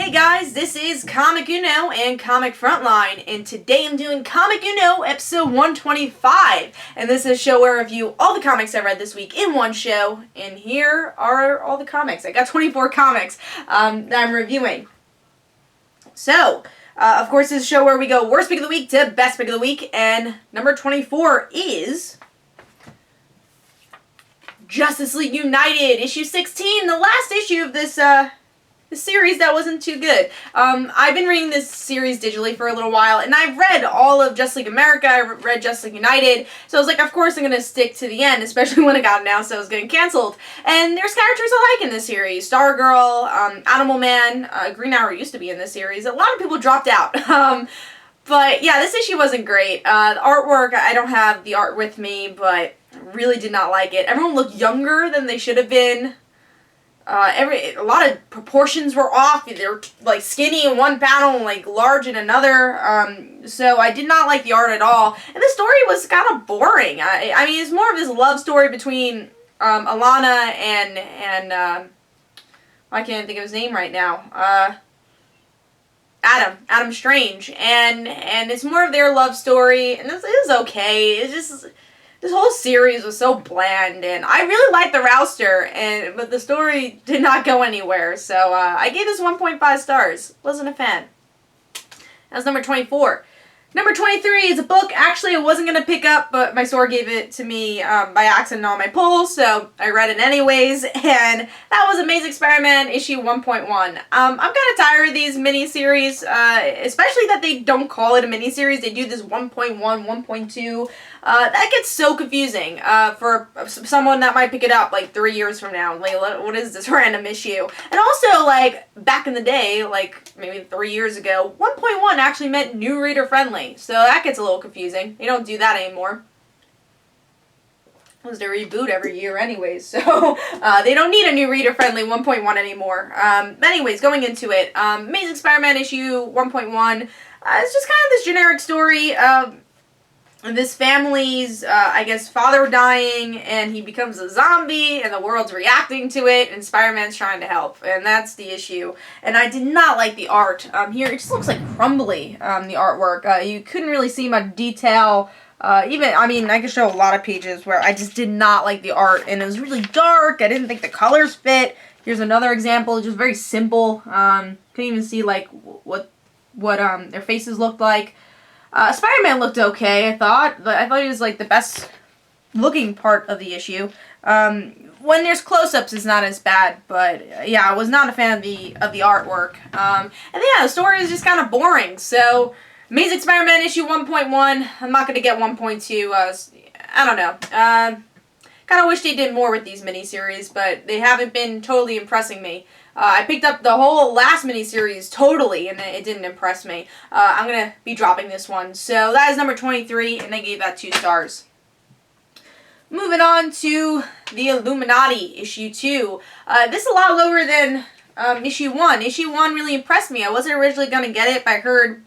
Hey guys, this is Comic Uno and Comic Frontline, and today I'm doing Comic Uno episode 125, and this is a show where I review all the comics I read this week in one show, and here are all the comics. I got 24 comics that I'm reviewing. So, of course, this is a show where we go worst pick of the week to best pick of the week, and number 24 is Justice League United, issue 16, the last issue of this series that wasn't too good. I've been reading this series digitally for a little while, and I've read all of Justice League America, I read Justice League United, so I was like, of course I'm going to stick to the end, especially when it got announced that it was getting cancelled. And there's characters I like in this series. Stargirl, Animal Man, Green Arrow used to be in this series. A lot of people dropped out. But yeah, this issue wasn't great. The artwork, I don't have the art with me, but really did not like it. Everyone looked younger than they should have been. A lot of proportions were off. They were like skinny in one panel and like large in another. So I did not like the art at all. And the story was kind of boring. I mean, it's more of this love story between Alana and I can't think of his name right now. Adam Strange, and it's more of their love story, and it was okay. It's just this whole series was so bland, and I really liked the Rouster, but the story did not go anywhere, so I gave this 1.5 stars. Wasn't a fan. That's number 24. Number 23 is a book, actually I wasn't going to pick up, but my store gave it to me by accident on my pull, so I read it anyways, and that was Amazing Spider-Man issue 1.1. I'm kind of tired of these miniseries, especially that they don't call it a miniseries, they do this 1.1, 1.2. That gets so confusing for someone that might pick it up like 3 years from now. Like, what is this random issue? And also, like, back in the day, like maybe 3 years ago, 1.1 actually meant new reader friendly. So that gets a little confusing. They don't do that anymore. Because they reboot every year anyways, so they don't need a new reader friendly 1.1 anymore. But anyways, going into it, Amazing Spider-Man issue 1.1, it's just kind of this generic story of this family's, I guess, father dying, and he becomes a zombie, and the world's reacting to it, and Spider-Man's trying to help, and that's the issue. And I did not like the art. Here, it just looks like crumbly, the artwork. You couldn't really see much detail. I mean, I could show a lot of pages where I just did not like the art, and it was really dark. I didn't think the colors fit. Here's another example, just very simple. Couldn't even see, like, what their faces looked like. Spider-Man looked okay, I thought. I thought he was, like, the best looking part of the issue. When there's close-ups, it's not as bad, but, yeah, I was not a fan of the artwork. And, yeah, the story is just kind of boring, so Amazing Spider-Man issue 1.1, I'm not going to get 1.2, I don't know. Kind of wish they did more with these miniseries, but they haven't been totally impressing me. I picked up the whole last miniseries totally, and it didn't impress me. I'm going to be dropping this one. So that is number 23, and I gave that 2 stars. Moving on to the Illuminati, issue 2. This is a lot lower than issue 1. Issue 1 really impressed me. I wasn't originally going to get it, but I heard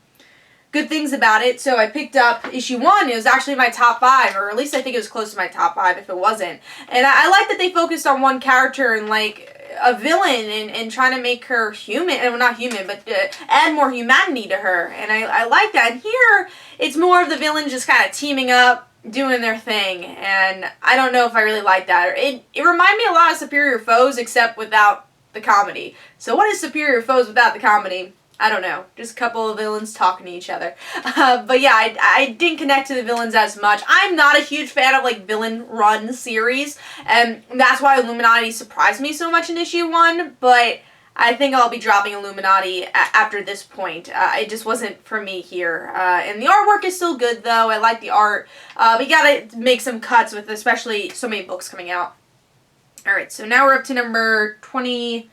good things about it, so I picked up issue 1. It was actually my top 5, or at least I think it was close to my top 5 if it wasn't. And I like that they focused on one character and, like, a villain and trying to make her human, well, not human, but add more humanity to her, and I like that. And here, it's more of the villain just kind of teaming up, doing their thing, and I don't know if I really like that. It reminded me a lot of Superior Foes, except without the comedy. So what is Superior Foes without the comedy? I don't know. Just a couple of villains talking to each other. But yeah, I didn't connect to the villains as much. I'm not a huge fan of, like, villain-run series, and that's why Illuminati surprised me so much in issue 1, but I think I'll be dropping Illuminati after this point. It just wasn't for me here. And the artwork is still good, though. I like the art. But you gotta make some cuts with especially so many books coming out. Alright, so now we're up to number 20...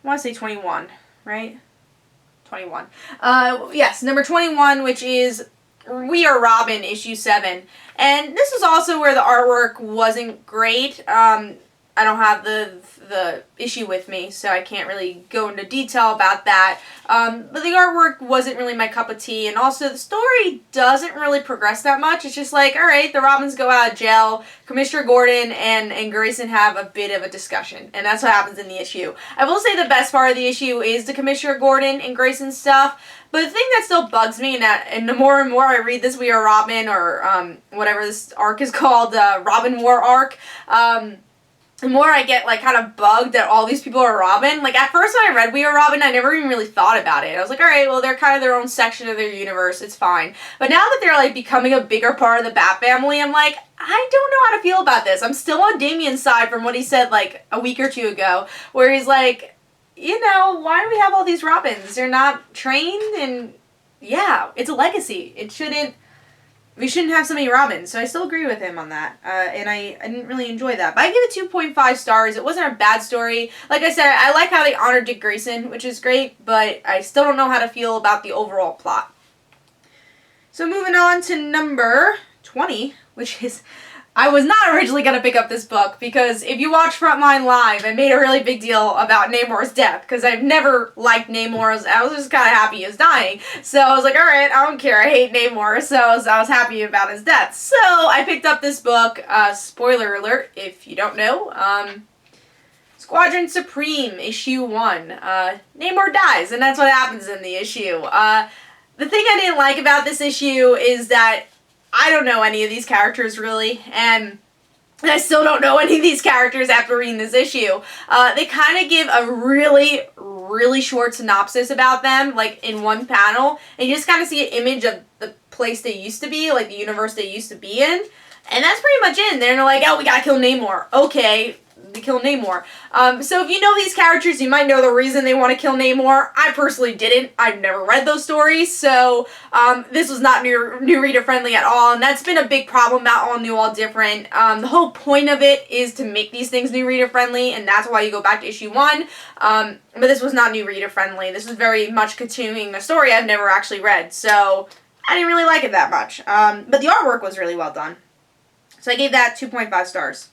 I want to say 21, right? 21. Yes, number 21, which is We Are Robin, issue 7. And this is also where the artwork wasn't great. I I don't have the issue with me, so I can't really go into detail about that. But the artwork wasn't really my cup of tea, and also the story doesn't really progress that much. It's just like, alright, the Robins go out of jail, Commissioner Gordon and Grayson have a bit of a discussion, and that's what happens in the issue. I will say the best part of the issue is the Commissioner Gordon and Grayson stuff, but the thing that still bugs me, and the more and more I read this We Are Robin, or whatever this arc is called, Robin War arc, the more I get, like, kind of bugged that all these people are Robin. Like, at first when I read We Are Robin, I never even really thought about it. I was like, alright, well, they're kind of their own section of their universe. It's fine. But now that they're, like, becoming a bigger part of the Bat family, I'm like, I don't know how to feel about this. I'm still on Damien's side from what he said, like, a week or two ago, where he's like, you know, why do we have all these Robins? They're not trained, and yeah, it's a legacy. We shouldn't have so many Robins, so I still agree with him on that, and I didn't really enjoy that. But I give it 2.5 stars. It wasn't a bad story. Like I said, I like how they honored Dick Grayson, which is great, but I still don't know how to feel about the overall plot. So moving on to number 20, which is... I was not originally going to pick up this book, because if you watch Frontline Live, I made a really big deal about Namor's death, because I've never liked Namor. I was just kind of happy he was dying. So I was like, alright, I don't care, I hate Namor, so I was happy about his death. So I picked up this book, spoiler alert, if you don't know, Squadron Supreme, issue 1. Namor dies, and that's what happens in the issue. The thing I didn't like about this issue is that I don't know any of these characters, really, and I still don't know any of these characters after reading this issue. They kind of give a really, really short synopsis about them, like, in one panel, and you just kind of see an image of the place they used to be, like, the universe they used to be in, and that's pretty much it. And they're like, oh, we gotta kill Namor. Okay, they kill Namor. So if you know these characters, you might know the reason they want to kill Namor. I personally didn't. I've never read those stories, so this was not new reader friendly at all, and that's been a big problem about All New, All Different. The whole point of it is to make these things new reader friendly, and that's why you go back to issue 1. But this was not new reader friendly. This was very much continuing a story I've never actually read, so I didn't really like it that much. But the artwork was really well done. So I gave that 2.5 stars.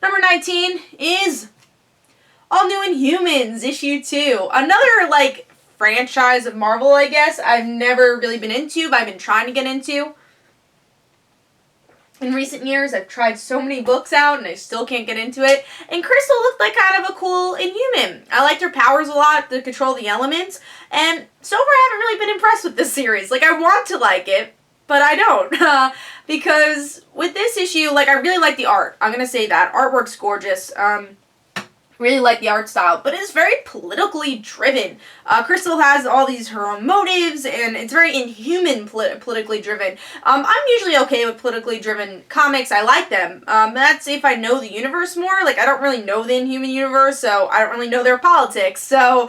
Number 19 is All New Inhumans, issue 2. Another, like, franchise of Marvel, I guess, I've never really been into, but I've been trying to get into. In recent years, I've tried so many books out, and I still can't get into it. And Crystal looked like kind of a cool Inhuman. I liked her powers a lot to control the elements, and so far I haven't really been impressed with this series. Like, I want to like it, but I don't, because with this issue, like, I really like the art. I'm gonna say that. Artwork's gorgeous. Really like the art style, but it's very politically driven. Crystal has all these her own motives, and it's very Inhuman politically driven. I'm usually okay with politically driven comics. I like them. That's if I know the universe more. Like, I don't really know the Inhuman universe, so I don't really know their politics. So,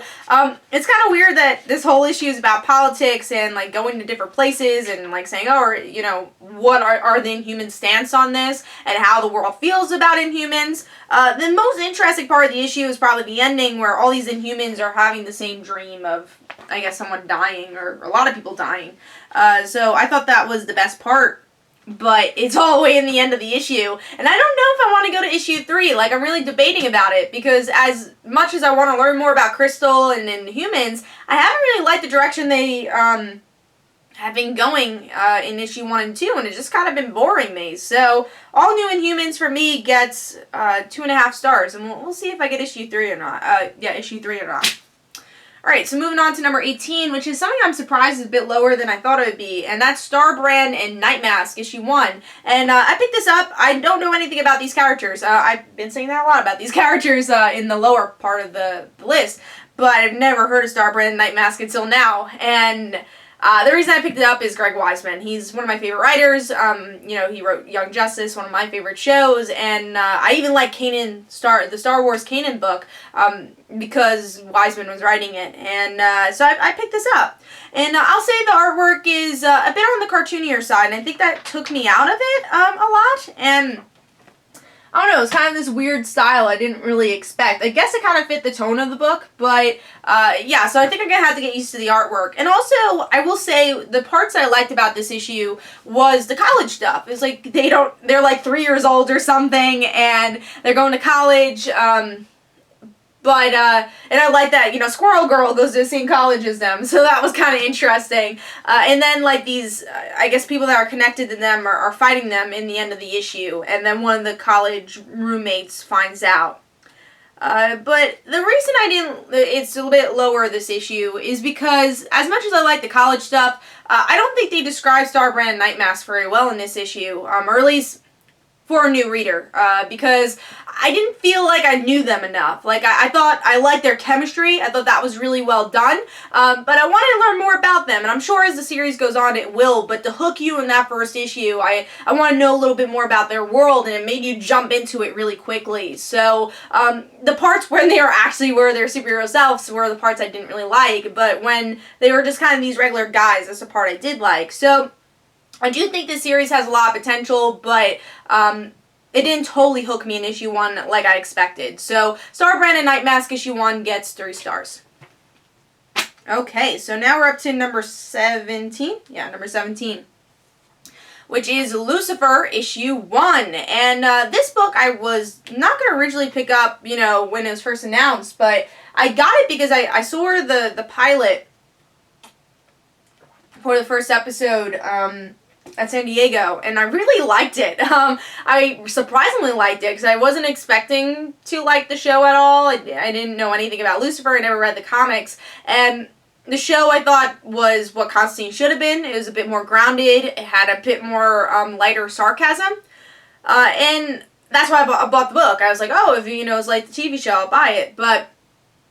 it's kind of weird that this whole issue is about politics and, like, going to different places and, like, saying, oh, or, you know, what are the Inhuman stance on this and how the world feels about Inhumans. The most interesting part of the issue is probably the ending, where all these Inhumans are having the same dream of, I guess, someone dying, or a lot of people dying. So I thought that was the best part, but it's all the way in the end of the issue, and I don't know if I want to go to issue 3. Like, I'm really debating about it, because as much as I want to learn more about Crystal and Inhumans, I haven't really liked the direction they have been going in issue 1 and 2, and it's just kind of been boring me. So, All New Inhumans for me gets 2.5 stars, and we'll see if I get issue 3 or not. Yeah, issue 3 or not. Alright, so moving on to number 18, which is something I'm surprised is a bit lower than I thought it would be, and that's Starbrand and Nightmask, issue 1. And I picked this up. I don't know anything about these characters. I've been saying that a lot about these characters in the lower part of the list, but I've never heard of Starbrand and Nightmask until now, and the reason I picked it up is Greg Weisman. He's one of my favorite writers. You know, he wrote Young Justice, one of my favorite shows, and I even like the Star Wars Kanan book, because Weisman was writing it, and so I picked this up. And I'll say the artwork is a bit on the cartoonier side, and I think that took me out of it a lot, and I don't know, it's kind of this weird style I didn't really expect. I guess it kind of fit the tone of the book, but yeah, so I think I'm going to have to get used to the artwork. And also, I will say, the parts I liked about this issue was the college stuff. It's like, they're like 3 years old or something, and they're going to college, and I like that, you know, Squirrel Girl goes to the same college as them, so that was kind of interesting. And then, like, these, I guess people that are connected to them are fighting them in the end of the issue, and then one of the college roommates finds out. But the reason it's a little bit lower this issue is because, as much as I like the college stuff, I don't think they describe Starbrand and Nightmask very well in this issue, or at least for a new reader, because I didn't feel like I knew them enough. Like, I thought I liked their chemistry. I thought that was really well done, but I wanted to learn more about them, and I'm sure as the series goes on it will, but to hook you in that first issue, I want to know a little bit more about their world, and it made you jump into it really quickly. So, the parts when they were their superhero selves were the parts I didn't really like, but when they were just kind of these regular guys, that's the part I did like. So, I do think this series has a lot of potential, but it didn't totally hook me in issue 1 like I expected. So, Starbrand and Nightmask issue 1 gets 3 stars. Okay, so now we're up to number 17. Yeah, number 17. Which is Lucifer issue 1. And this book I was not going to originally pick up, you know, when it was first announced, but I got it because I saw the pilot for the first episode, at San Diego, and I really liked it. I surprisingly liked it because I wasn't expecting to like the show at all. I didn't know anything about Lucifer. I never read the comics, and the show I thought was what Constantine should have been. It was a bit more grounded. It had a bit more lighter sarcasm, and that's why I bought the book. I was like, oh, if you know it's like the TV show, I'll buy it. But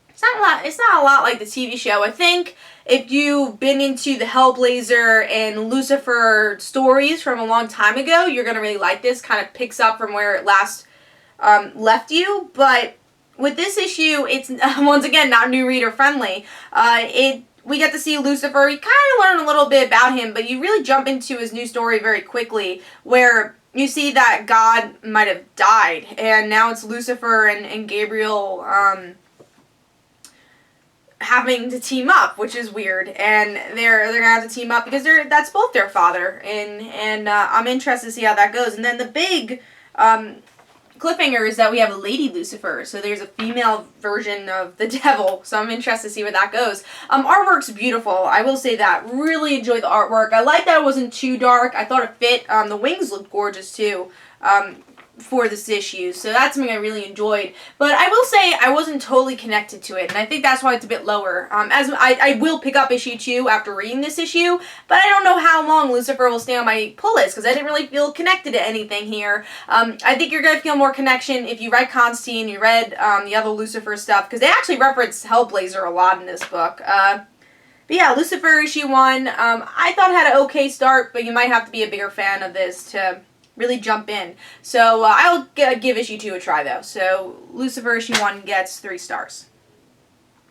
it's not a lot like the TV show. I think if you've been into the Hellblazer and Lucifer stories from a long time ago, you're going to really like this. Kind of picks up from where it last left you. But with this issue, it's, once again, not new reader friendly. We get to see Lucifer. You kind of learn a little bit about him, but you really jump into his new story very quickly, where you see that God might have died, and now it's Lucifer and Gabriel having to team up, which is weird, and they're gonna have to team up because that's both their father, and I'm interested to see how that goes. And then the big cliffhanger is that we have a lady Lucifer, so there's a female version of the devil, so I'm interested to see where that goes. Artwork's beautiful, I will say that. Really enjoyed the artwork. I like that it wasn't too dark. I thought it fit. The wings looked gorgeous too. For this issue, so that's something I really enjoyed. But I will say I wasn't totally connected to it, and I think that's why it's a bit lower. As I will pick up issue 2 after reading this issue, but I don't know how long Lucifer will stay on my pull list, because I didn't really feel connected to anything here. I think you're going to feel more connection if you read Constantine, you read the other Lucifer stuff, because they actually reference Hellblazer a lot in this book. But yeah, Lucifer issue 1, I thought had an okay start, but you might have to be a bigger fan of this to really jump in. So I'll give issue 2 a try though. So Lucifer issue 1 gets 3 stars.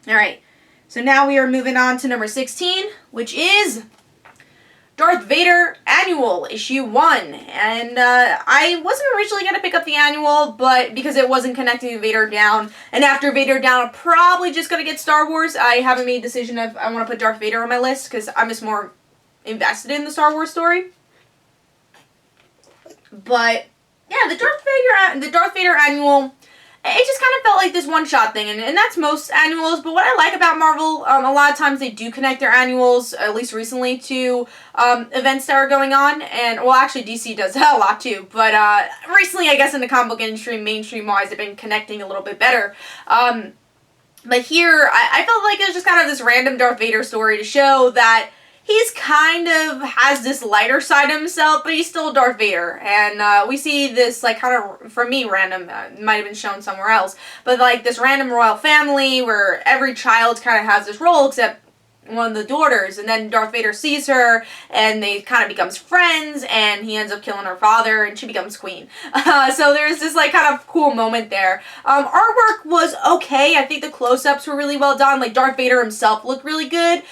Alright, so now we are moving on to number 16, which is Darth Vader Annual issue 1. And I wasn't originally going to pick up the annual, but because it wasn't connecting to Vader Down, and after Vader Down I'm probably just going to get Star Wars. I haven't made a decision if I want to put Darth Vader on my list, because I'm just more invested in the Star Wars story. But yeah, the Darth Vader annual, it just kind of felt like this one-shot thing, and that's most annuals. But what I like about Marvel, a lot of times they do connect their annuals, at least recently, to events that are going on. And well, actually DC does that a lot too. But recently, I guess in the comic book industry, mainstream-wise, they've been connecting a little bit better. But here, I felt like it was just kind of this random Darth Vader story to show that he's kind of has this lighter side of himself, but he's still Darth Vader. And we see this, like, kind of, for me, random, might have been shown somewhere else, but, like, this random royal family where every child kind of has this role, except one of the daughters, and then Darth Vader sees her, and they kind of becomes friends, and he ends up killing her father, and she becomes queen. So there's this like kind of cool moment there. Artwork was okay. I think the close-ups were really well done. Like Darth Vader himself looked really good,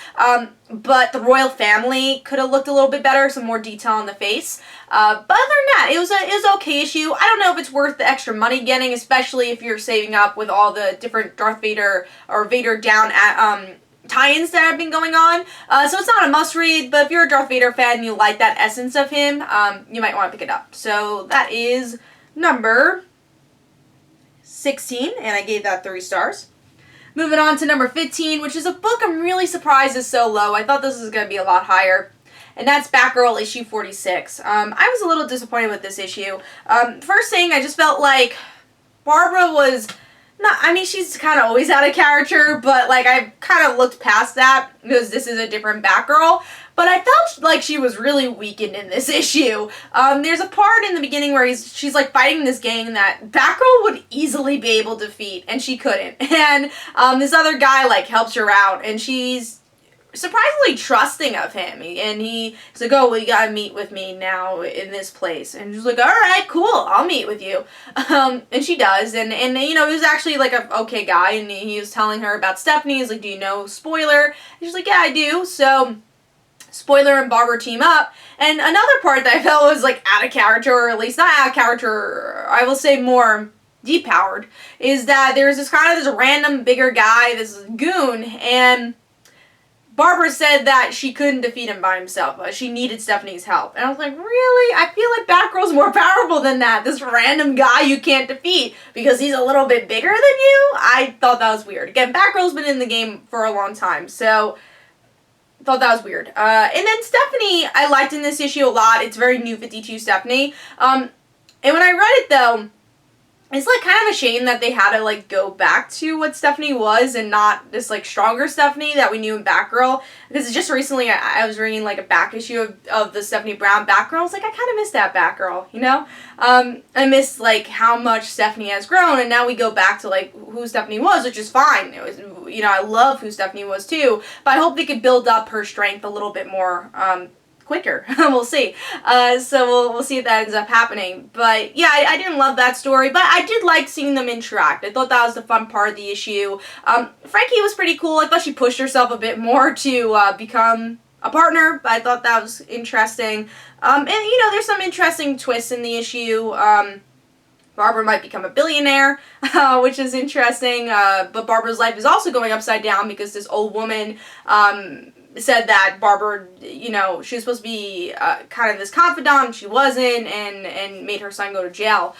but the royal family could have looked a little bit better, some more detail on the face. But other than that, it was an okay issue. I don't know if it's worth the extra money getting, especially if you're saving up with all the different Darth Vader or Vader down at tie-ins that have been going on. So it's not a must-read, but if you're a Darth Vader fan and you like that essence of him, you might want to pick it up. So that is number 16, and I gave that 3 stars. Moving on to number 15, which is a book I'm really surprised is so low. I thought this was going to be a lot higher. And that's Batgirl issue 46. I was a little disappointed with this issue. First thing, I just felt like Barbara was not, I mean, she's kind of always out of character, but like I kind of looked past that because this is a different Batgirl. But I felt like she was really weakened in this issue. There's a part in the beginning where she's like fighting this gang that Batgirl would easily be able to defeat, and she couldn't. And this other guy like helps her out, and she's surprisingly trusting of him, and he's like, oh, well, you gotta meet with me now in this place, and she's like, all right, cool, I'll meet with you, and she does, and you know, he was actually like a okay guy, and he was telling her about Stephanie. He's like, do you know Spoiler? And she's like, yeah, I do. So Spoiler and Barbara team up, and another part that I felt was like out of character, or at least not out of character, I will say more depowered, is that there's this kind of this random bigger guy, this goon, and Barbara said that she couldn't defeat him by himself. She needed Stephanie's help. And I was like, really? I feel like Batgirl's more powerful than that. This random guy you can't defeat because he's a little bit bigger than you? I thought that was weird. Again, Batgirl's been in the game for a long time, so I thought that was weird. And then Stephanie, I liked in this issue a lot. It's very New 52 Stephanie. And when I read it, though, it's like kind of a shame that they had to like go back to what Stephanie was and not this like stronger Stephanie that we knew in Batgirl, because just recently I was reading like a back issue of the Stephanie Brown Batgirl. I was like, I kind of miss that Batgirl, you know? I miss like how much Stephanie has grown, and now we go back to like who Stephanie was, which is fine. It was, you know, I love who Stephanie was too, but I hope they could build up her strength a little bit more quicker. We'll see. So we'll see if that ends up happening. But yeah, I didn't love that story, but I did like seeing them interact. I thought that was the fun part of the issue. Frankie was pretty cool. I thought she pushed herself a bit more to become a partner, but I thought that was interesting. And you know, there's some interesting twists in the issue. Barbara might become a billionaire, which is interesting, but Barbara's life is also going upside down because this old woman said that Barbara, you know, she was supposed to be kind of this confidant, she wasn't, and made her son go to jail.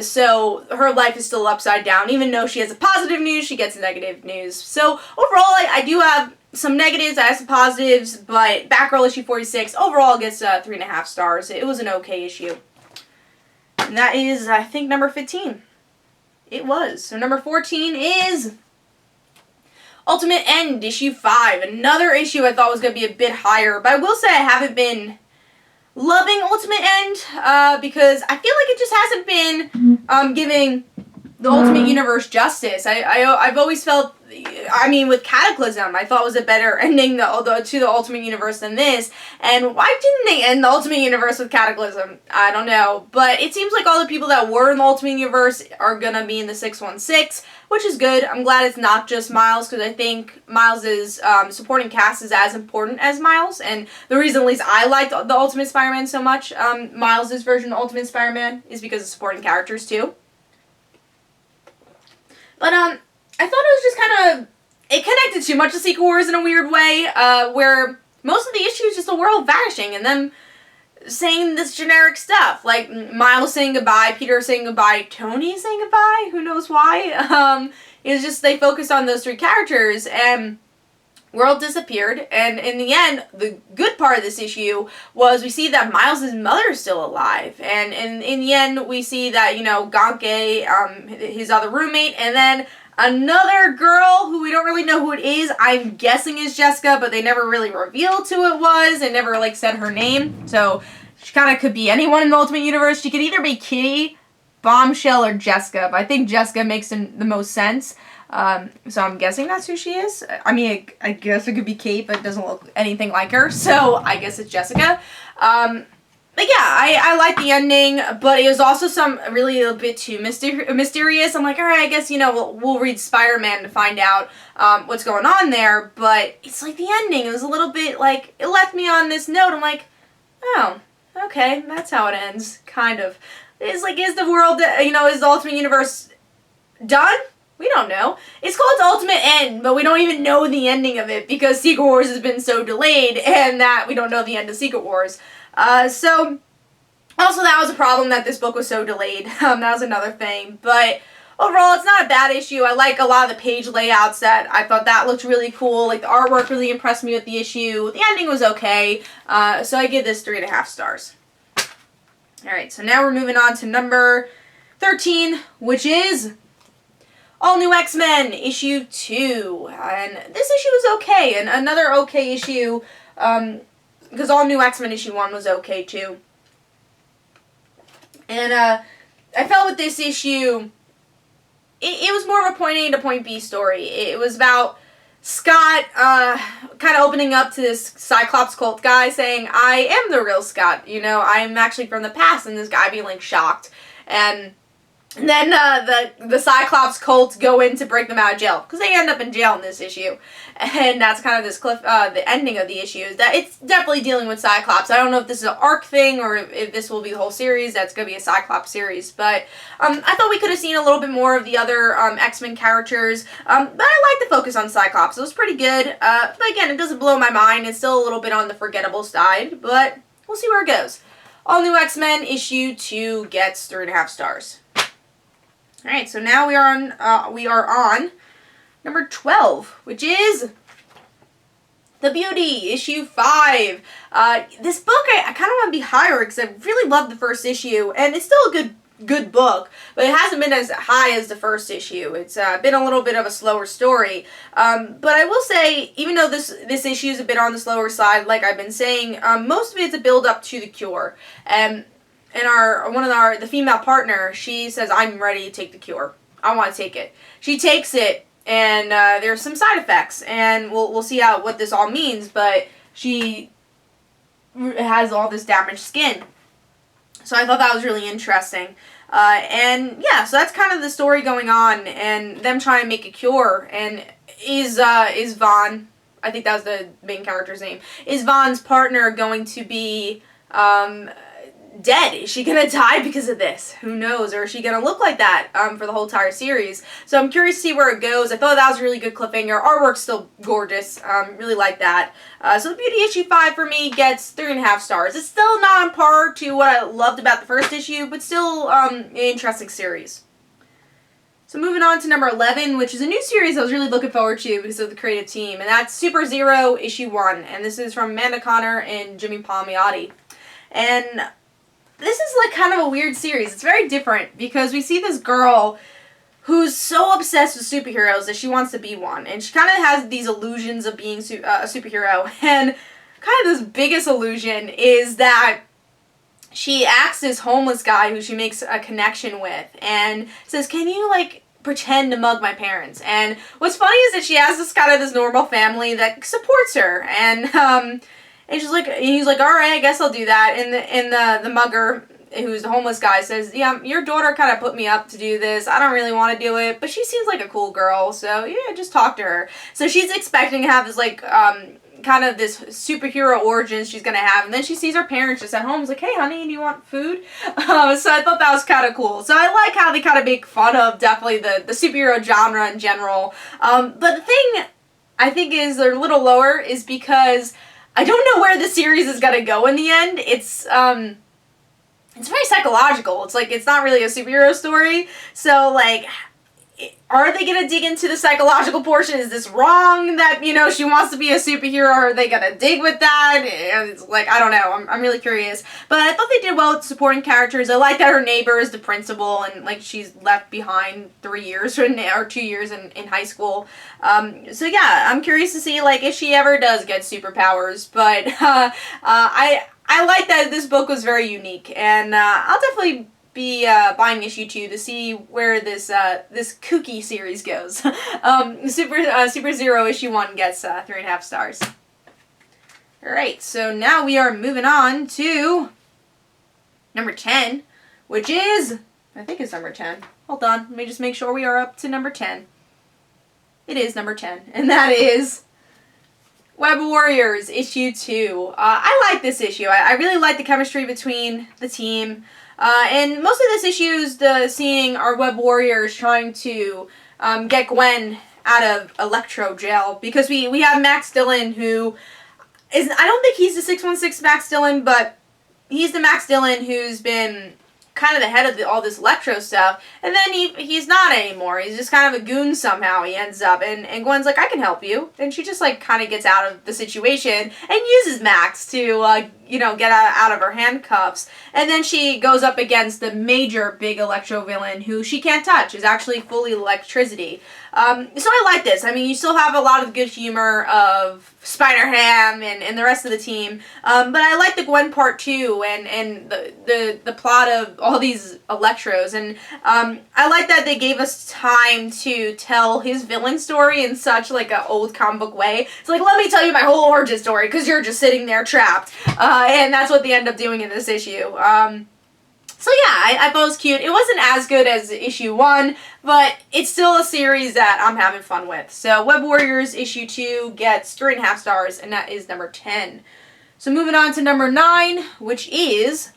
So her life is still upside down. Even though she has a positive news, she gets negative news. So overall, I do have some negatives, I have some positives, but Batgirl issue 46 overall gets 3.5 stars. It was an okay issue. And that is, I think, number 15. It was. So number 14 is Ultimate End, issue 5. Another issue I thought was going to be a bit higher, but I will say I haven't been loving Ultimate End because I feel like it just hasn't been giving the Ultimate Universe justice. I've always felt, I mean, with Cataclysm, I thought was a better ending to the Ultimate Universe than this. And why didn't they end the Ultimate Universe with Cataclysm? I don't know. But it seems like all the people that were in the Ultimate Universe are going to be in the 616, which is good. I'm glad it's not just Miles, because I think Miles' supporting cast is as important as Miles. And the reason, at least, I liked the Ultimate Spider-Man so much, Miles' version of Ultimate Spider-Man, is because of supporting characters, too. But, I thought it was just kind of, it connected too much to Secret Wars in a weird way, where most of the issue is just the world vanishing and them saying this generic stuff, like Miles saying goodbye, Peter saying goodbye, Tony saying goodbye, who knows why. It's just, they focused on those 3 characters, and world disappeared, and in the end, the good part of this issue was we see that Miles' mother is still alive, and in the end, we see that, you know, Ganke, his other roommate, and then another girl who we don't really know who it is, I'm guessing is Jessica, but they never really revealed who it was, and never, like, said her name, so she kind of could be anyone in the Ultimate Universe. She could either be Kitty, Bombshell, or Jessica, but I think Jessica makes the most sense. So I'm guessing that's who she is. I mean, I guess it could be Kate, but it doesn't look anything like her, so I guess it's Jessica. But yeah, I like the ending, but it was also really a bit too mysterious. I'm like, alright, I guess, we'll read Spider-Man to find out what's going on there, but it's like the ending. It was a little bit like, it left me on this note. I'm like, oh, okay, that's how it ends, kind of. It's like, is the world, is the Ultimate Universe done? We don't know. It's called Ultimate End, but we don't even know the ending of it because Secret Wars has been so delayed and that we don't know the end of Secret Wars. So, also that was a problem that this book was so delayed. That was another thing. But overall, it's not a bad issue. I like a lot of the page layouts that I thought that looked really cool. Like, the artwork really impressed me with the issue. The ending was okay. So I give this 3.5 stars. Alright, so now we're moving on to number 13, which is All New X-Men, issue 2. And this issue was okay. And another okay issue, because All New X-Men issue 1 was okay too. And I felt with this issue, it was more of a point A to point B story. It was about Scott kind of opening up to this Cyclops cult guy saying, I am the real Scott, I'm actually from the past, and this guy being like shocked. And then the Cyclops cult go in to break them out of jail, because they end up in jail in this issue. And that's kind of this the ending of the issue, is that it's definitely dealing with Cyclops. I don't know if this is an arc thing, or if this will be the whole series. That's going to be a Cyclops series. But I thought we could have seen a little bit more of the other X-Men characters. But I like the focus on Cyclops. It was pretty good. But again, it doesn't blow my mind. It's still a little bit on the forgettable side, but we'll see where it goes. All New X-Men issue 2 gets 3.5 stars. Alright, so now we are on number 12, which is The Beauty, issue 5. This book, I kind of want to be higher because I really loved the first issue, and it's still a good book, but it hasn't been as high as the first issue. It's been a little bit of a slower story. But I will say, even though this issue is a bit on the slower side, like I've been saying, most of it's a build up to the cure. And the female partner, she says, I'm ready to take the cure. I want to take it. She takes it, and there's some side effects, and we'll see what this all means, but she has all this damaged skin. So I thought that was really interesting. And yeah, so that's kind of the story going on, and them trying to make a cure, and is Vaughn, I think that was the main character's name, is Vaughn's partner going to be dead? Is she gonna die because of this? Who knows? Or is she gonna look like that for the whole entire series? So I'm curious to see where it goes. I thought that was a really good cliffhanger. Artwork's still gorgeous. Really like that. So The Beauty issue 5 for me gets 3.5 stars. It's still not on par to what I loved about the first issue, but still an interesting series. So moving on to number 11, which is a new series I was really looking forward to because of the creative team, and that's Super Zero issue 1. And this is from Amanda Conner and Jimmy Palmiotti. And this is like kind of a weird series. It's very different because we see this girl who's so obsessed with superheroes that she wants to be one. And she kind of has these illusions of being a superhero. And kind of this biggest illusion is that she asks this homeless guy who she makes a connection with and says, can you like pretend to mug my parents? And what's funny is that she has this normal family that supports her. And he's like, all right, I guess I'll do that. And the mugger, who's the homeless guy, says, yeah, your daughter kind of put me up to do this. I don't really want to do it, but she seems like a cool girl, so yeah, just talk to her. So she's expecting to have this like kind of this superhero origins she's gonna have, and then she sees her parents just at home. She's like, hey honey, do you want food? So I thought that was kind of cool. So I like how they kind of make fun of definitely the superhero genre in general. But the thing I think is they're a little lower is because I don't know where the series is gonna go in the end. It's very psychological. It's like, it's not really a superhero story. So like, are they gonna dig into the psychological portion? Is this wrong that, she wants to be a superhero? Are they gonna dig with that? It's like, I don't know. I'm really curious. But I thought they did well with supporting characters. I like that her neighbor is the principal, and like she's left behind 3 years or 2 years in high school. So yeah, I'm curious to see like if she ever does get superpowers. But I like that this book was very unique, and I'll definitely be buying issue 2 to see where this this kooky series goes. Super Zero issue 1 gets 3.5 stars. Alright, so now we are moving on to number 10, which is, I think it's number 10. Hold on, let me just make sure we are up to number 10. It is number 10, and that is Web Warriors issue 2. I like this issue. I really like the chemistry between the team. And most of this issue is seeing our Web Warriors trying to get Gwen out of Electro jail. Because we have Max Dillon, who is, I don't think he's the 616 Max Dillon, but he's the Max Dillon who's been kind of the head of all this Electro stuff, and then he's not anymore. He's just kind of a goon somehow, he ends up, and Gwen's like, I can help you, and she just like kind of gets out of the situation and uses Max to you know, get out of her handcuffs, and then she goes up against the major big Electro villain who she can't touch, is actually fully electricity. So I like this. I mean, you still have a lot of the good humor of Spider-Ham and the rest of the team, but I like the Gwen part too, and the plot of all these Electros, and I like that they gave us time to tell his villain story in such like an old comic book way. It's like, let me tell you my whole origin story, because you're just sitting there trapped, and that's what they end up doing in this issue. So yeah, I thought it was cute. It wasn't as good as issue 1, but it's still a series that I'm having fun with. So Web Warriors issue 2 gets 3.5 stars, and that is number 10. So moving on to number 9, which is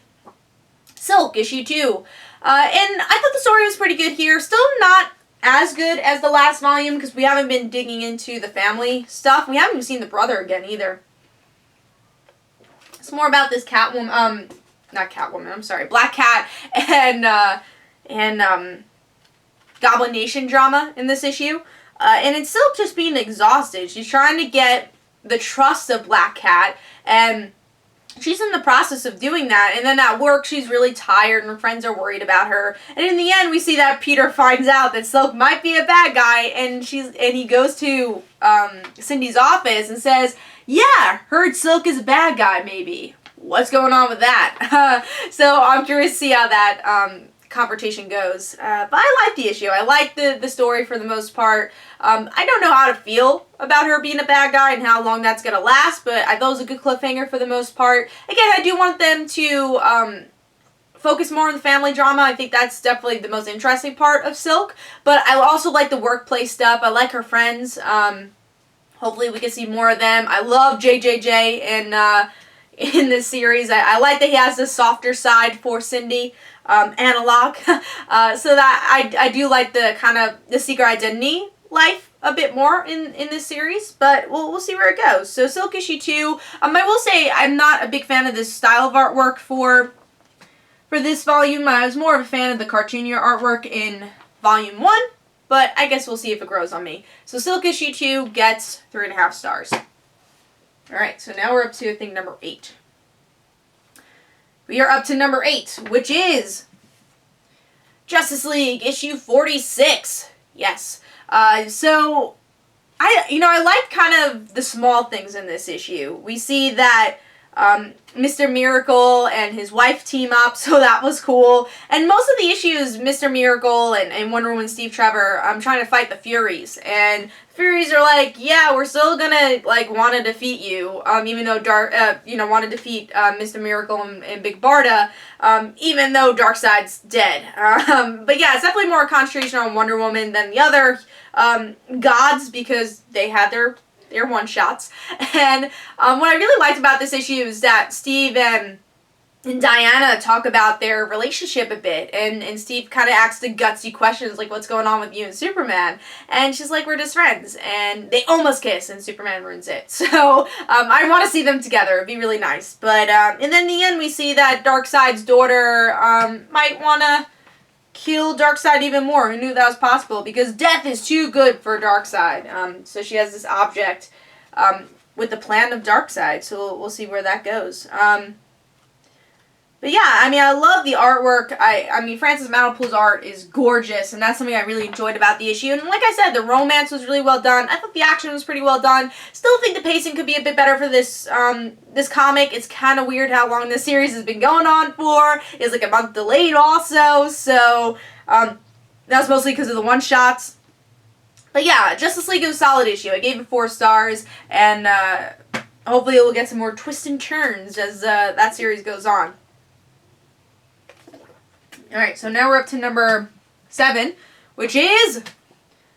Silk issue 2. And I thought the story was pretty good here. Still not as good as the last volume, because we haven't been digging into the family stuff. We haven't even seen the brother again either. It's more about this Catwoman, not Catwoman, I'm sorry, Black Cat and Goblin Nation drama in this issue. And it's Silk just being exhausted. She's trying to get the trust of Black Cat, and she's in the process of doing that, and then at work she's really tired and her friends are worried about her, and in the end we see that Peter finds out that Silk might be a bad guy, and he goes to Cindy's office and says, yeah, heard Silk is a bad guy maybe. What's going on with that? So I'm curious to see how that confrontation goes. But I like the issue. I like the story for the most part. I don't know how to feel about her being a bad guy and how long that's going to last, but I thought it was a good cliffhanger for the most part. Again, I do want them to focus more on the family drama. I think that's definitely the most interesting part of Silk. But I also like the workplace stuff. I like her friends. Hopefully we can see more of them. I love JJJ in this series. I like that he has a softer side for Cindy, Analog, so that I do like the kind of the secret identity life a bit more in this series, but we'll see where it goes. So Silk issue 2, I will say I'm not a big fan of this style of artwork for this volume. I was more of a fan of the cartoonier artwork in volume 1, but I guess we'll see if it grows on me. So Silk issue 2 gets 3.5 stars. Alright, so now we're up to, I think, number 8. We are up to number 8, which is Justice League issue 46. Yes. So I like kind of the small things in this issue. We see that Mr. Miracle and his wife team up, so that was cool. And most of the issues, Mr. Miracle and Wonder Woman Steve Trevor, trying to fight the Furies. And the Furies are like, yeah, we're still gonna, like, want to defeat you, even though want to defeat Mr. Miracle and Big Barda, even though Darkseid's dead. But yeah, it's definitely more a concentration on Wonder Woman than the other gods, because they had their one-shots. And what I really liked about this issue is that Steve and Diana talk about their relationship a bit, and Steve kind of asks the gutsy questions like, what's going on with you and Superman? And she's like, we're just friends. And they almost kiss, and Superman ruins it. So I want to see them together. It'd be really nice. But and then in the end, we see that Darkseid's daughter might want to kill Darkseid even more. Who knew that was possible? Because death is too good for Darkseid. So she has this object with the plan of Darkseid. So we'll see where that goes. But yeah, I mean, I love the artwork. I mean, Francis Manapul's art is gorgeous, and that's something I really enjoyed about the issue. And like I said, the romance was really well done. I thought the action was pretty well done. Still think the pacing could be a bit better for this this comic. It's kind of weird how long this series has been going on for. It's like a month delayed also, so that's mostly because of the one-shots. But yeah, Justice League is a solid issue. I gave it 4 stars, and hopefully it will get some more twists and turns as that series goes on. Alright, so now we're up to number 7, which is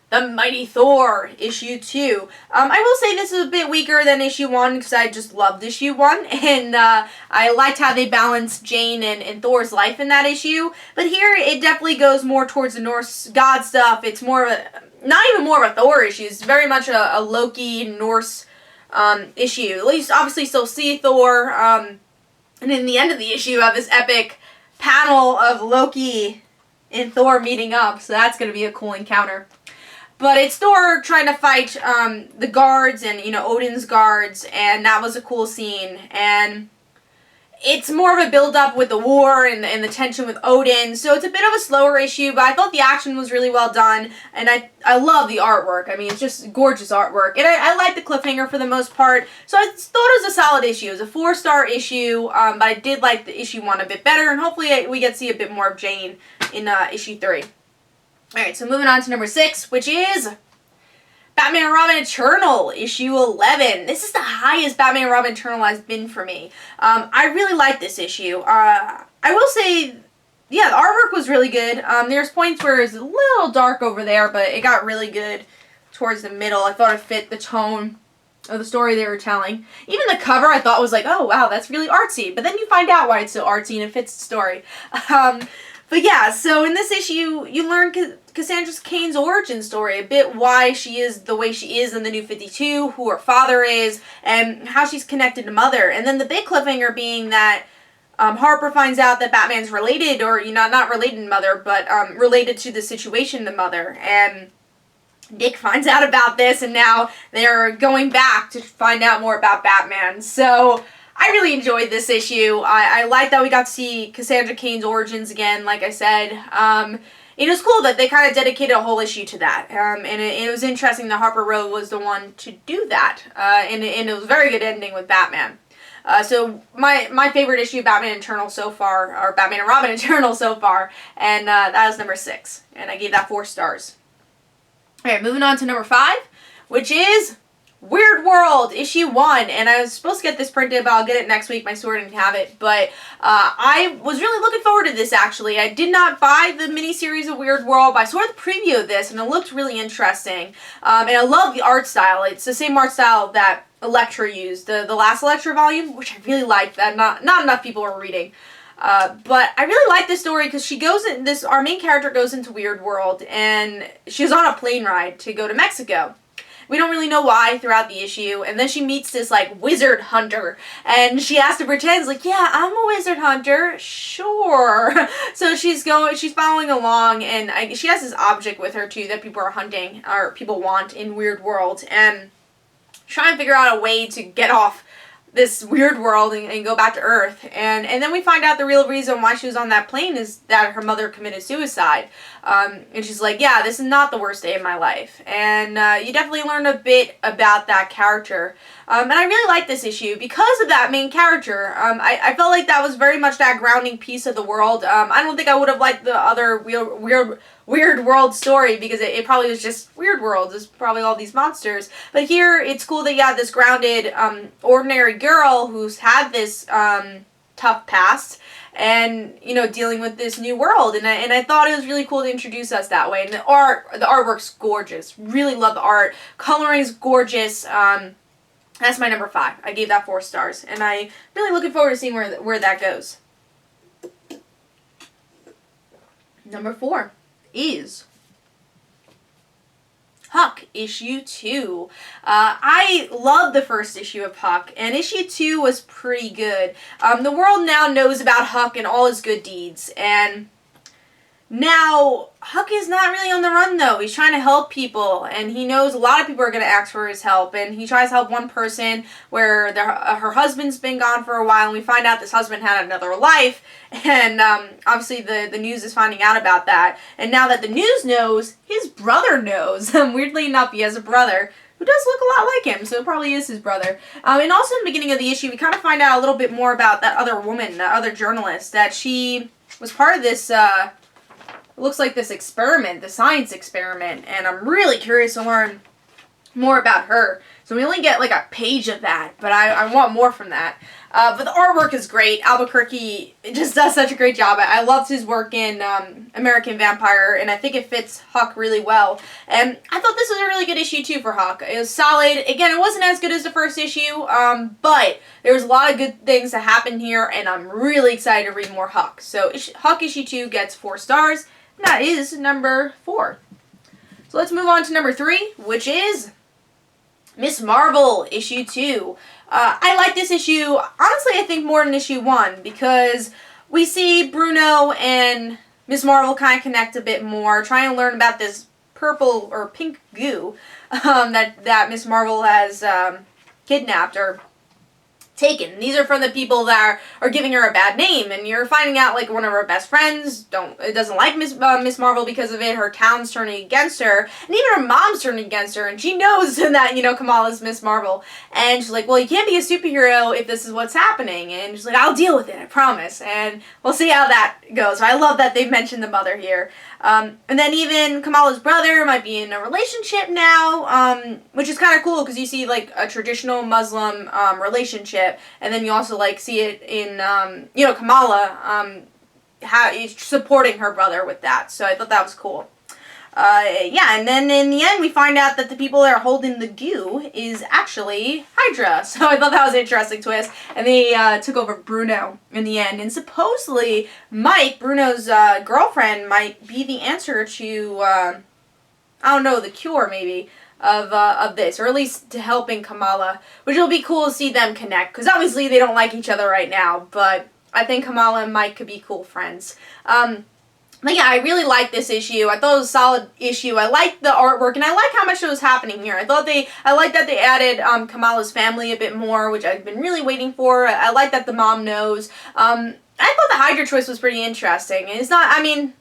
the Mighty Thor, issue 2. I will say this is a bit weaker than issue 1 because I just loved issue 1, and I liked how they balanced Jane and Thor's life in that issue. But here, it definitely goes more towards the Norse god stuff. It's more of a, not even more of a Thor issue, it's very much a Loki, Norse issue. At least, obviously, still see Thor, and in the end of the issue, you have this epic panel of Loki and Thor meeting up, so that's going to be a cool encounter. But it's Thor trying to fight the guards and, you know, Odin's guards, and that was a cool scene. And it's more of a build-up with the war and the tension with Odin, so it's a bit of a slower issue, but I thought the action was really well done, and I love the artwork. I mean, it's just gorgeous artwork, and I like the cliffhanger for the most part, so I thought it was a solid issue. It was a 4-star issue, but I did like the issue 1 a bit better, and hopefully we get to see a bit more of Jane in issue 3. Alright, so moving on to number 6, which is Batman and Robin Eternal, issue 11. This is the highest Batman and Robin Eternal has been for me. I really like this issue. I will say, yeah, the artwork was really good. There's points where it's a little dark over there, but it got really good towards the middle. I thought it fit the tone of the story they were telling. Even the cover I thought was like, oh wow, that's really artsy. But then you find out why it's so artsy and it fits the story. But yeah, so in this issue, you learn Cassandra Cain's origin story, a bit why she is the way she is in the New 52, who her father is, and how she's connected to Mother. And then the big cliffhanger being that Harper finds out that Batman's related, or, you know, not related to Mother, but related to the situation to Mother. And Dick finds out about this, and now they're going back to find out more about Batman. So I really enjoyed this issue. I like that we got to see Cassandra Cain's origins again, like I said. It was cool that they kind of dedicated a whole issue to that. And it was interesting that Harper Row was the one to do that. And it was a very good ending with Batman. So my favorite issue of Batman Eternal so far, or Batman and Robin Eternal so far, and that was number 6. And I gave that 4 stars. Alright, moving on to number 5, which is Weirdworld, issue 1, and I was supposed to get this printed, but I'll get it next week. My store didn't have it, but I was really looking forward to this, actually. I did not buy the miniseries of Weirdworld, but I saw the preview of this, and it looked really interesting. And I love the art style. It's the same art style that Elektra used, the last Elektra volume, which I really liked, that not enough people were reading. But I really like this story because she goes in, our main character goes into Weirdworld, and she's on a plane ride to go to Mexico. We don't really know why throughout the issue, and then she meets this, like, wizard hunter, and she has to pretend, like, yeah, I'm a wizard hunter, sure. So she's following along, and she has this object with her, too, that people are hunting, or people want in Weirdworld, and trying to figure out a way to get off this weird world and go back to Earth. And then we find out the real reason why she was on that plane is that her mother committed suicide. And she's like, yeah, this is not the worst day of my life. And you definitely learn a bit about that character. And I really like this issue because of that main character. I felt like that was very much that grounding piece of the world. I don't think I would have liked the other Weird World story because it probably was just Weird World. There's probably all these monsters. But here, it's cool that you have this grounded, ordinary girl who's had this tough past and, you know, dealing with this new world. And I thought it was really cool to introduce us that way. And the artwork's gorgeous. Really love the art. Coloring's gorgeous. That's my number 5. I gave that 4 stars. And I'm really looking forward to seeing where that goes. Number 4 is Huck, issue 2. I love the first issue of Huck, and issue 2 was pretty good. The world now knows about Huck and all his good deeds, and Now, Huck is not really on the run, though. He's trying to help people, and he knows a lot of people are going to ask for his help, and he tries to help one person where her husband's been gone for a while, and we find out this husband had another life, and obviously the news is finding out about that, and now that the news knows, his brother knows. Weirdly enough, he has a brother who does look a lot like him, so it probably is his brother. And also in the beginning of the issue, we kind of find out a little bit more about that other woman, that other journalist, that she was part of this, it looks like this experiment, the science experiment, and I'm really curious to learn more about her. So we only get like a page of that, but I want more from that. But the artwork is great. Albuquerque just does such a great job. I loved his work in American Vampire, and I think it fits Huck really well. And I thought this was a really good issue too for Huck. It was solid. Again, it wasn't as good as the first issue, but there was a lot of good things that happened here, and I'm really excited to read more Huck. So Huck issue 2 gets 4 stars. And that is number 4. So let's move on to number 3, which is Miss Marvel issue 2. I like this issue, honestly, I think more than issue 1, because we see Bruno and Miss Marvel kind of connect a bit more, trying to learn about this purple or pink goo that Miss Marvel has kidnapped or taken. These are from the people that are giving her a bad name, and you're finding out like one of her best friends doesn't like Miss Marvel because of it. Her town's turning against her, and even her mom's turning against her, and she knows that, you know, Kamala's Miss Marvel, and she's like, well, you can't be a superhero if this is what's happening, and she's like, I'll deal with it, I promise, and we'll see how that goes. So I love that they've mentioned the mother here. And then even Kamala's brother might be in a relationship now, which is kind of cool because you see like a traditional Muslim relationship, and then you also like see it in you know, Kamala supporting her brother with that. So I thought that was cool. Yeah, and then in the end we find out that the people that are holding the goo is actually Hydra. So I thought that was an interesting twist. And they took over Bruno in the end. And supposedly Mike, Bruno's girlfriend, might be the answer to, I don't know, the cure maybe of this. Or at least to helping Kamala. Which will be cool to see them connect. Because obviously they don't like each other right now. But I think Kamala and Mike could be cool friends. But yeah, I really liked this issue. I thought it was a solid issue. I liked the artwork, and I like how much was happening here. I like that they added Kamala's family a bit more, which I've been really waiting for. I like that the mom knows. I thought the Hydra twist was pretty interesting. It's not, I mean,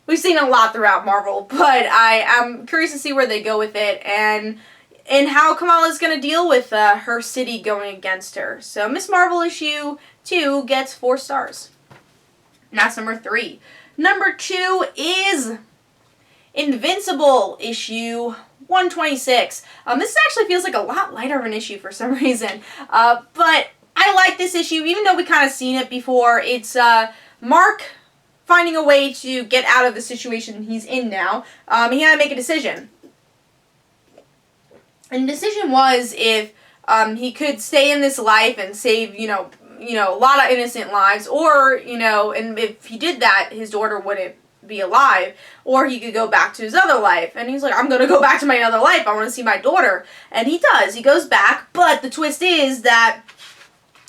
we've seen a lot throughout Marvel, but I'm curious to see where they go with it, and how Kamala's going to deal with her city going against her. So Miss Marvel issue 2 gets 4 stars. And that's number 3. Number 2 is Invincible, issue 126. This actually feels like a lot lighter of an issue for some reason. But I like this issue, even though we kind of seen it before. It's Mark finding a way to get out of the situation he's in now. He had to make a decision. And the decision was if he could stay in this life and save, you know, a lot of innocent lives, or, you know, and if he did that, his daughter wouldn't be alive, or he could go back to his other life. And he's like, I'm going to go back to my other life. I want to see my daughter. And he does. He goes back, but the twist is that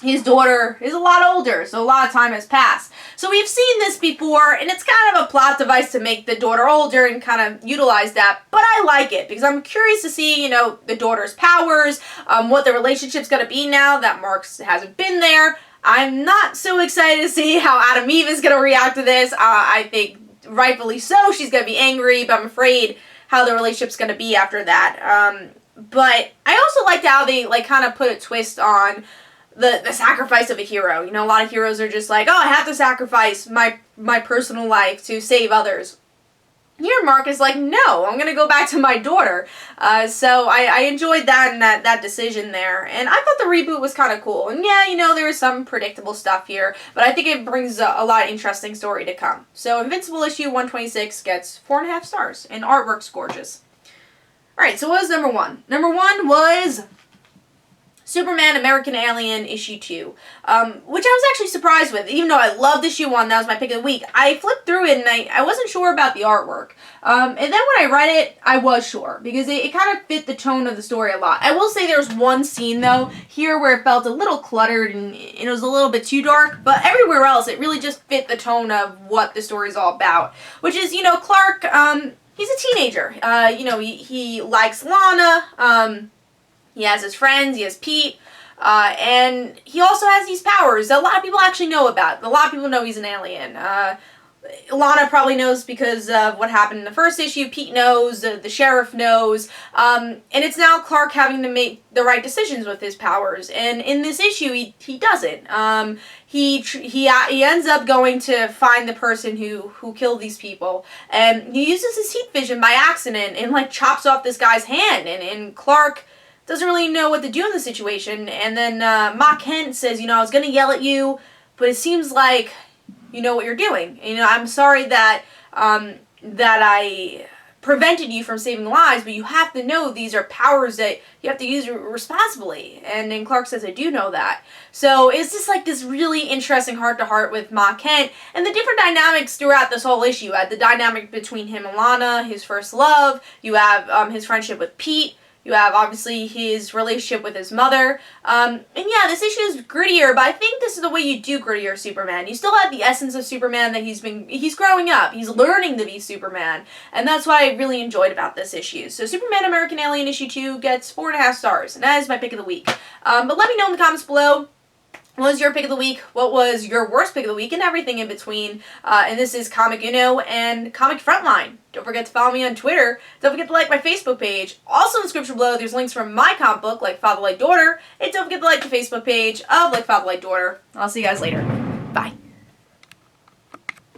his daughter is a lot older, so a lot of time has passed. So we've seen this before, and it's kind of a plot device to make the daughter older and kind of utilize that, but I like it, because I'm curious to see, you know, the daughter's powers, what the relationship's going to be now that Mark hasn't been there. I'm not so excited to see how Adam Eve is going to react to this. I think rightfully so, she's going to be angry, but I'm afraid how the relationship's going to be after that. But I also liked how they, like, kind of put a twist on the sacrifice of a hero. You know, a lot of heroes are just like, oh, I have to sacrifice my personal life to save others. Here, Mark is like, no, I'm going to go back to my daughter. So I enjoyed that and that decision there. And I thought the reboot was kind of cool. And yeah, you know, there was some predictable stuff here, but I think it brings a lot of interesting story to come. So Invincible issue 126 gets 4.5 stars, and artwork's gorgeous. Alright, so what was number 1? Number 1 was Superman American Alien issue 2, which I was actually surprised with. Even though I loved issue 1, that was my pick of the week, I flipped through it and I wasn't sure about the artwork. And then when I read it, I was sure, because it kind of fit the tone of the story a lot. I will say there's one scene, though, here where it felt a little cluttered and it was a little bit too dark, but everywhere else, it really just fit the tone of what the story's all about. Which is, you know, Clark, he's a teenager. You know, he likes Lana, he has his friends, he has Pete, and he also has these powers that a lot of people actually know about. A lot of people know he's an alien. Lana probably knows because of what happened in the first issue. Pete knows, the sheriff knows, and it's now Clark having to make the right decisions with his powers. And in this issue, he doesn't. He ends up going to find the person who killed these people, and he uses his heat vision by accident and like chops off this guy's hand, and Clark doesn't really know what to do in the situation. And then Ma Kent says, you know, I was gonna yell at you, but it seems like you know what you're doing. You know, I'm sorry that that I prevented you from saving lives, but you have to know these are powers that you have to use responsibly. And then Clark says, I do know that. So it's just like this really interesting heart-to-heart with Ma Kent, and the different dynamics throughout this whole issue. You had the dynamic between him and Lana, his first love. You have his friendship with Pete. You have, obviously, his relationship with his mother. And yeah, this issue is grittier, but I think this is the way you do grittier Superman. You still have the essence of Superman that he's growing up. He's learning to be Superman. And that's what I really enjoyed about this issue. So Superman American Alien issue 2 gets 4.5 stars. And that is my pick of the week. But let me know in the comments below. What was your pick of the week? What was your worst pick of the week? And everything in between. And this is Comic Uno and Comic Frontline. Don't forget to follow me on Twitter. Don't forget to like my Facebook page. Also in the description below, there's links from my comic book, Like Father Like Daughter. And don't forget to like the Facebook page of Like Father Like Daughter. I'll see you guys later. Bye.